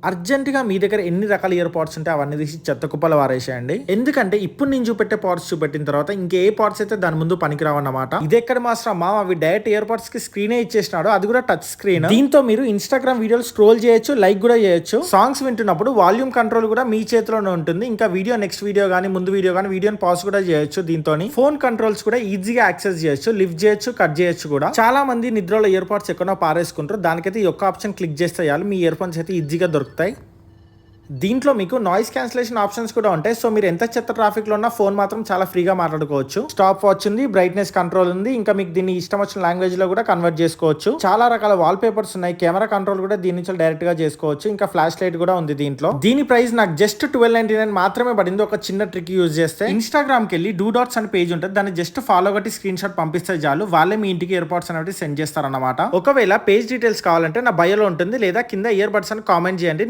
అర్జెంట్‌గా మీ దగ్గర ఎన్ని రకాల ఇయర్ పాడ్స్ ఉంటే అవన్నీ తీసి చెత్త కుప్పలో పారేసేయండి. ఎందుకంటే ఇప్పుడు నేను చూపెట్టే పాడ్స్ చూపెట్టిన తర్వాత ఇంకే పాడ్స్ అయితే దాని ముందు పనికిరావన్నమాట. ఇదెక్కడ మాస్టర్ అమ్మా అవి డైరెక్ట్ ఇయర్ పాడ్స్ కి స్క్రీనే ఇచ్చేసినాడు, అది కూడా టచ్ స్క్రీన్. దీంతో మీరు ఇన్‌స్టాగ్రామ్ వీడియోలు స్క్రోల్ చేయొచ్చు, లైక్ కూడా చేయొచ్చు. సాంగ్స్ వింటున్నప్పుడు వాల్యూమ్ కంట్రోల్ కూడా మీ చేతిలోనే ఉంటుంది. ఇంకా వీడియో నెక్స్ట్ వీడియో గానీ ముందు వీడియో గానీ వీడియోని పాజ్ కూడా చేయొచ్చు. దీంతోని ఫోన్ కంట్రోల్స్ కూడా ఈజీగా యాక్సెస్ చేయొచ్చు, లిఫ్ట్ చేయొచ్చు, కట్ చేయొచ్చు కూడా. చాలా మంది నిద్రలో ఇయర్ పాడ్స్ ఎక్కడో పారేసుకుంటారు. దానికైతే ఈ ఒక్క ఆప్షన్ క్లిక్ చేస్తే చాలు మీ ఇయర్ ఫోన్స్ అయితే ఈజీగా దొరుకుతాయి. దీంట్లో మీకు నాయిస్ క్యాన్సిలేషన్ ఆప్షన్స్ కూడా ఉంటాయి. సో మీరు ఎంత చెత్త ట్రాఫిక్ లో ఉన్నా ఫోన్ మాత్రం చాలా ఫ్రీగా మాట్లాడుకోవచ్చు. స్టాప్ వాచ్ ఉంది, బ్రైట్నెస్ కంట్రోల్ ఉంది, ఇంకా మీకు దీన్ని ఇష్టం వచ్చిన లాంగ్వేజ్ లో కూడా కన్వర్ట్ చేసుకోవచ్చు. చాలా రకాల వాల్ పేపర్స్ ఉన్నాయి, కెమెరా కంట్రోల్ కూడా దీని నుంచి డైరెక్ట్ గా చేసుకోవచ్చు. ఇంకా ఫ్లాష్ లైట్ కూడా ఉంది దీంట్లో. దీని ప్రైస్ నాకు జస్ట్ 1299 మాత్రమే పడింది. ఒక చిన్న ట్రిక్ యూజ్ చేస్తే ఇన్స్టాగ్రామ్ కి వెళ్ళి డూ డాట్స్ అనే పేజ్ ఉంటుంది, దాన్ని జస్ట్ ఫాలో కొట్టి స్క్రీన్ షాట్ పంపిస్తే చాలు, వాళ్ళే మీ ఇంటికి ఇయర్ పాడ్స్ అనేవి సెండ్ చేస్తారన్నమాట. ఒకవేళ పేజ్ డీటెయిల్స్ కావాలంటే నా బయోలో ఉంటుంది, లేదా కింద ఇయర్ బడ్స్ అని కామెంట్ చేయండి.